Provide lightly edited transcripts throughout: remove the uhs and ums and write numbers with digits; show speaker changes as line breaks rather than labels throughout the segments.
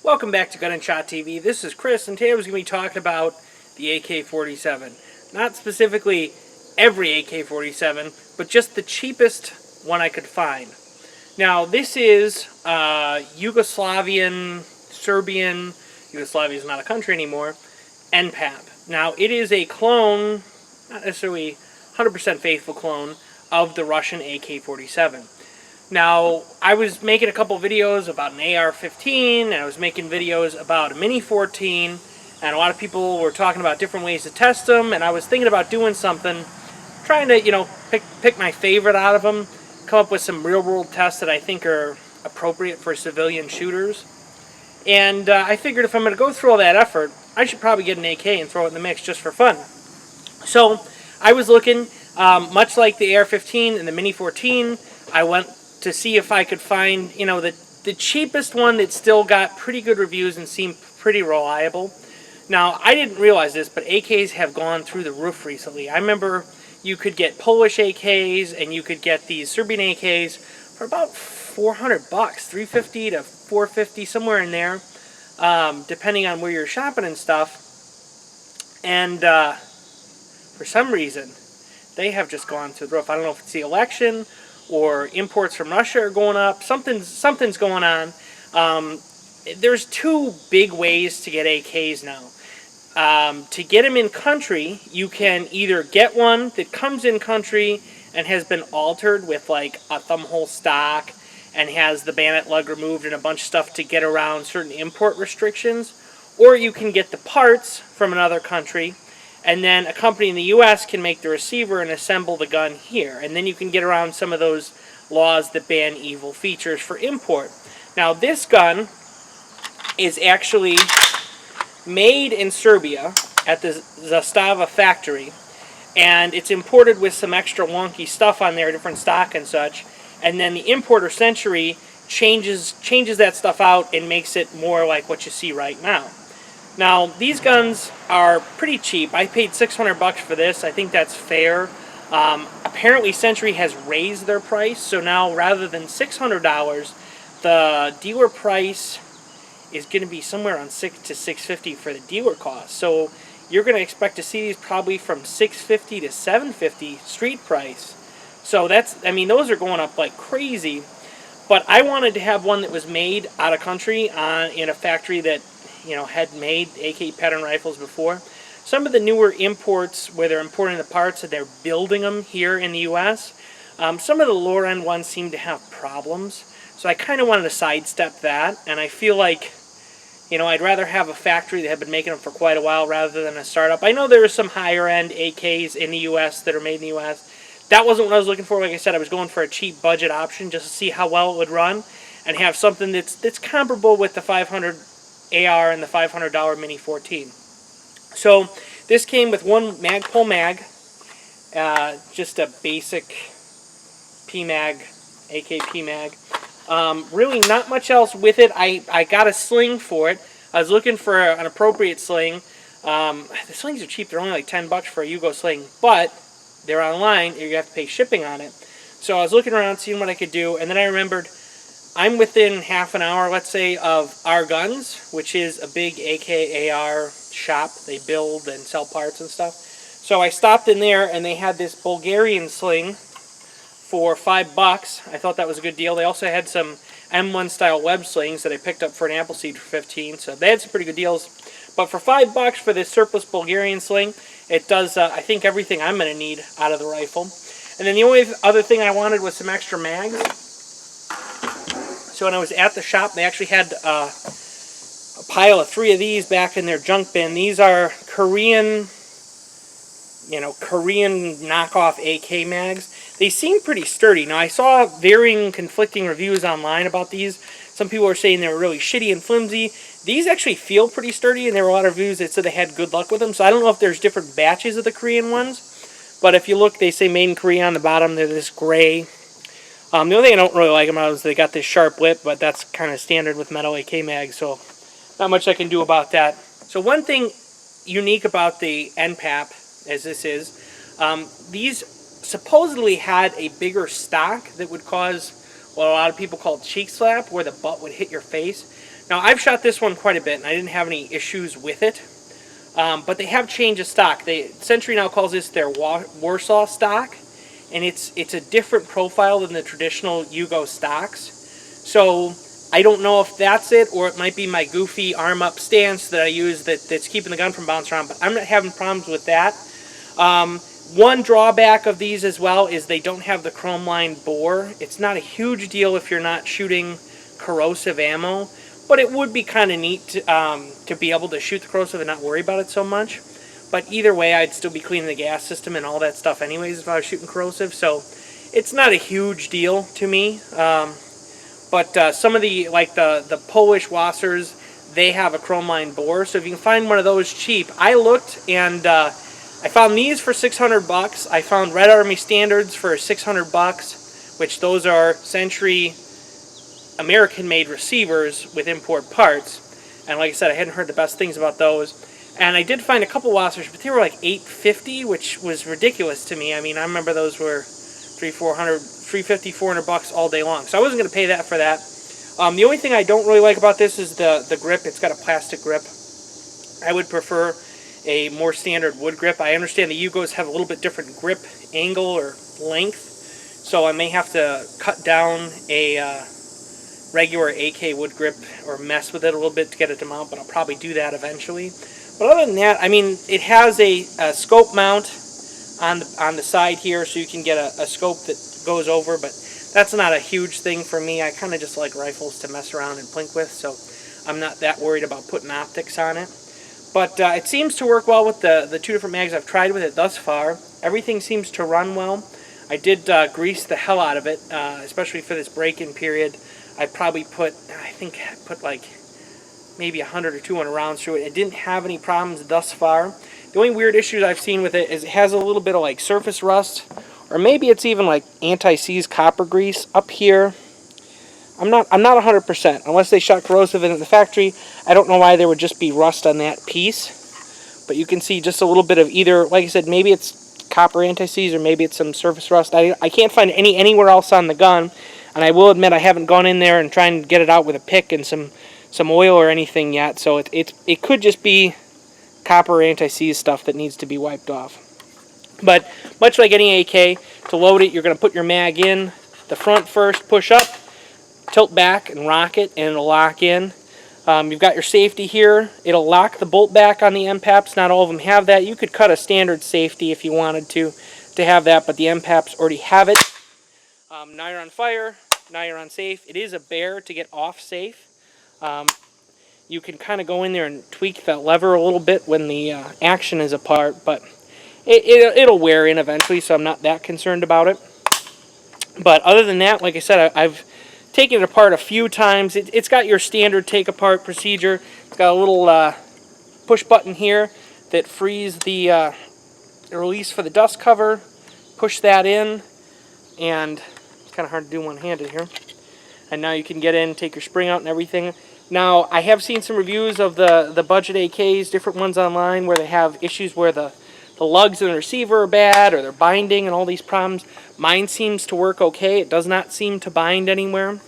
Welcome back to Gun&ShotTV. This is Chris, and today I was going to be talking about the AK-47. Not specifically every AK-47, but just the cheapest one I could find. Now, this is Serbian, Yugoslavia is not a country anymore, NPAP. Now, it is a clone, not necessarily 100% faithful clone, of the Russian AK-47. Now, I was making a couple videos about an AR-15, and I was making videos about a Mini 14, and a lot of people were talking about different ways to test them, and I was thinking about doing something, trying to, pick my favorite out of them, come up with some real-world tests that I think are appropriate for civilian shooters. And I figured if I'm going to go through all that effort, I should probably get an AK and throw it in the mix just for fun. So, I was looking, much like the AR-15 and the Mini 14, I went to see if I could find, the cheapest one that still got pretty good reviews and seemed pretty reliable. Now, I didn't realize this, but AKs have gone through the roof recently. I remember you could get Polish AKs and you could get these Serbian AKs for about $400, $350 to $450, somewhere in there, depending on where you're shopping and stuff. And for some reason, they have just gone through the roof. I don't know if it's the election or imports from Russia are going up. Something's going on. There's two big ways to get AKs now. To get them in country, you can either get one that comes in country and has been altered with like a thumbhole stock and has the bayonet lug removed and a bunch of stuff to get around certain import restrictions, or you can get the parts from another country, and then a company in the U.S. can make the receiver and assemble the gun here. And then you can get around some of those laws that ban evil features for import. Now, this gun is actually made in Serbia at the Zastava factory. And it's imported with some extra wonky stuff on there, different stock and such. And then the importer Century changes that stuff out and makes it more like what you see right now. Now, these guns are pretty cheap. I paid $600 for this. I think that's fair. Apparently, Century has raised their price, so now rather than $600, the dealer price is going to be somewhere on $600 to $650 for the dealer cost. So you're going to expect to see these probably from $650 to $750 street price. So those are going up like crazy. But I wanted to have one that was made out of country in a factory that had made AK pattern rifles before. Some of the newer imports where they're importing the parts and they're building them here in the U.S., some of the lower end ones seem to have problems. So I kind of wanted to sidestep that, and I feel like, I'd rather have a factory that had been making them for quite a while rather than a startup. I know there are some higher end AKs in the U.S. that are made in the U.S. That wasn't what I was looking for. Like I said, I was going for a cheap budget option just to see how well it would run and have something that's comparable with the 500 AR and the $500 Mini 14. So this came with one Magpul mag, just a basic PMag, AK PMag. Really not much else with it. I got a sling for it. I was looking for an appropriate sling. The slings are cheap. They're only like $10 for a Yugo sling, but they're online. You have to pay shipping on it. So I was looking around, seeing what I could do, and then I remembered I'm within half an hour, let's say, of Our Guns, which is a big AK/AR shop. They build and sell parts and stuff. So I stopped in there, and they had this Bulgarian sling for $5. I thought that was a good deal. They also had some M1 style web slings that I picked up for an Appleseed for $15. So they had some pretty good deals. But for $5 for this surplus Bulgarian sling, it does, I think, everything I'm going to need out of the rifle. And then the only other thing I wanted was some extra mags. So when I was at the shop, they actually had a pile of 3 of these back in their junk bin. These are Korean knockoff AK mags. They seem pretty sturdy. Now, I saw varying, conflicting reviews online about these. Some people were saying they were really shitty and flimsy. These actually feel pretty sturdy, and there were a lot of reviews that said they had good luck with them. So I don't know if there's different batches of the Korean ones. But if you look, they say made in Korea on the bottom. They're this gray. The only thing I don't really like about them is they got this sharp lip, but that's kind of standard with metal AK mags, so not much I can do about that. So one thing unique about the NPAP, as this is, these supposedly had a bigger stock that would cause what a lot of people call cheek slap, where the butt would hit your face. Now, I've shot this one quite a bit, and I didn't have any issues with it. But they have changed the stock. Century now calls this their Warsaw stock, and it's a different profile than the traditional Yugo stocks. So I don't know if that's it, or it might be my goofy arm-up stance that I use that's keeping the gun from bouncing around, but I'm not having problems with that. One drawback of these as well is they don't have the chrome lined bore. It's not a huge deal if you're not shooting corrosive ammo, but it would be kind of neat to be able to shoot the corrosive and not worry about it so much. But either way, I'd still be cleaning the gas system and all that stuff anyways if I was shooting corrosive, so it's not a huge deal to me. But some of the, like the Polish WASRs, they have a chrome lined bore, so if you can find one of those cheap. I looked, and I found these for $600. I found Red Army Standards for $600, which those are Century American-made receivers with import parts. And like I said, I hadn't heard the best things about those. And I did find a couple WASRs, but they were like $850, which was ridiculous to me. I mean, I remember those were $350, $400 all day long. So I wasn't going to pay that for that. The only thing I don't really like about this is the grip. It's got a plastic grip. I would prefer a more standard wood grip. I understand the Yugos have a little bit different grip angle or length, so I may have to cut down a regular AK wood grip or mess with it a little bit to get it to mount, but I'll probably do that eventually. But other than that, I mean, it has a scope mount on the side here, so you can get a scope that goes over, but that's not a huge thing for me. I kind of just like rifles to mess around and plink with, so I'm not that worried about putting optics on it. But it seems to work well with the two different mags I've tried with it thus far. Everything seems to run well. I did grease the hell out of it, especially for this break-in period. I probably put like maybe 100 or 200 rounds through it. It didn't have any problems thus far. The only weird issues I've seen with it is it has a little bit of like surface rust, or maybe it's even like anti-seize copper grease up here. I'm not 100%. Unless they shot corrosive in the factory, I don't know why there would just be rust on that piece. But you can see just a little bit of either, like I said, maybe it's copper anti-seize or maybe it's some surface rust. I can't find anywhere else on the gun, and I will admit I haven't gone in there and tried to get it out with a pick and some oil or anything yet. So it could just be copper anti-seize stuff that needs to be wiped off. But much like any AK, to load it, you're going to put your mag in the front first, push up, tilt back and rock it, and it'll lock in. You've got your safety here. It'll lock the bolt back on the NPAPs. Not all of them have that. You could cut a standard safety if you wanted to have that, but the NPAPs already have it. Now you're on fire. Now you're on safe. It is a bear to get off safe. You can kind of go in there and tweak that lever a little bit when the action is apart, but it'll wear in eventually, so I'm not that concerned about it. But other than that, like I said, I've taken it apart a few times. It's got your standard take-apart procedure. It's got a little push button here that frees the release for the dust cover. Push that in, and it's kind of hard to do one-handed here. And now you can get in, take your spring out and everything. Now, I have seen some reviews of the budget AKs, different ones online, where they have issues where the lugs in the receiver are bad, or they're binding and all these problems. Mine seems to work okay. It does not seem to bind anywhere.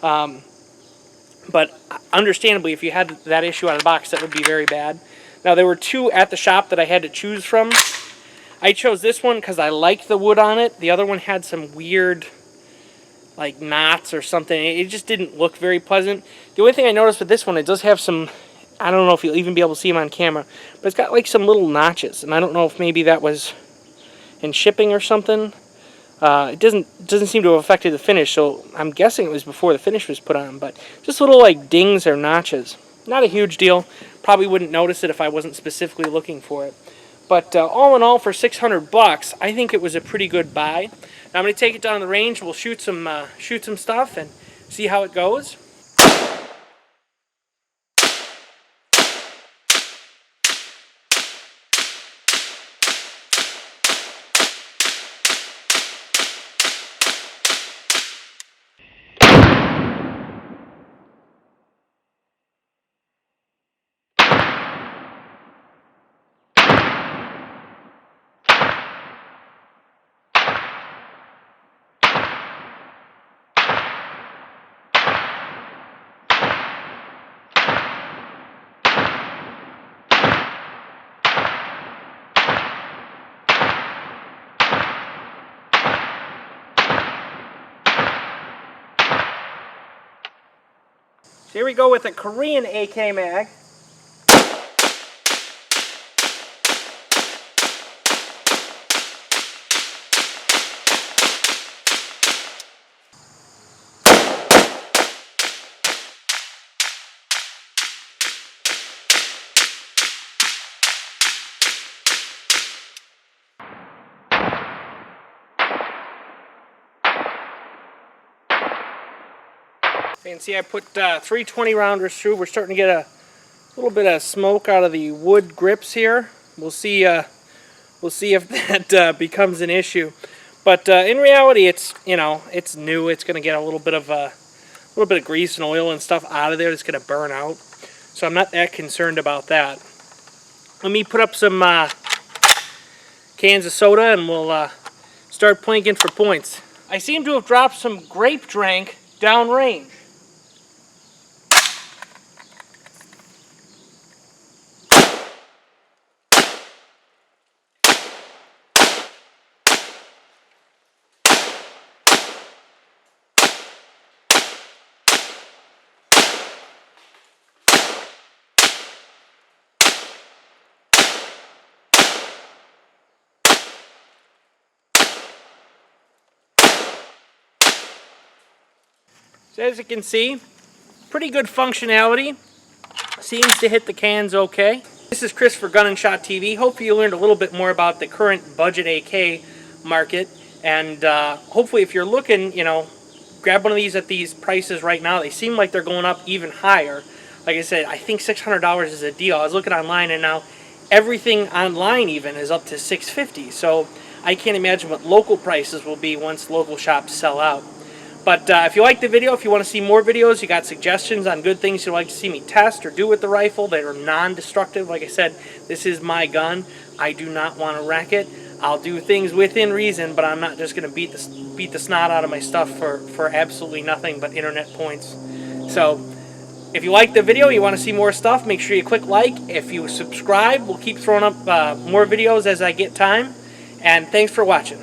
But understandably, if you had that issue out of the box, that would be very bad. Now, there were two at the shop that I had to choose from. I chose this one because I liked the wood on it. The other one had some weird, like, knots or something. It just didn't look very pleasant. The only thing I noticed with this one, it does have some, I don't know if you'll even be able to see them on camera, but it's got like some little notches, and I don't know if maybe that was in shipping or something. It doesn't seem to have affected the finish, so I'm guessing it was before the finish was put on, but just little like dings or notches. Not a huge deal. Probably wouldn't notice it if I wasn't specifically looking for it. But all in all, for $600, I think it was a pretty good buy. Now I'm going to take it down to the range. We'll shoot some stuff and see how it goes. So here we go with a Korean AK mag. So you can see I put 3 20-rounders through. We're starting to get a little bit of smoke out of the wood grips here. We'll see if that becomes an issue. But in reality, it's it's new. It's going to get a little bit of grease and oil and stuff out of there that's going to burn out. So I'm not that concerned about that. Let me put up some cans of soda and we'll start planking for points. I seem to have dropped some grape drink downrange. So as you can see, pretty good functionality. Seems to hit the cans okay. This is Chris for Gun&ShotTV. Hopefully you learned a little bit more about the current budget AK market. And hopefully if you're looking, grab one of these at these prices right now. They seem like they're going up even higher. Like I said, I think $600 is a deal. I was looking online and now everything online even is up to $650. So I can't imagine what local prices will be once local shops sell out. But if you like the video, if you want to see more videos, you got suggestions on good things you'd like to see me test or do with the rifle that are non-destructive. Like I said, this is my gun. I do not want to wreck it. I'll do things within reason, but I'm not just going to beat the snot out of my stuff for absolutely nothing but internet points. So if you like the video, you want to see more stuff, make sure you click like. If you subscribe, we'll keep throwing up more videos as I get time. And thanks for watching.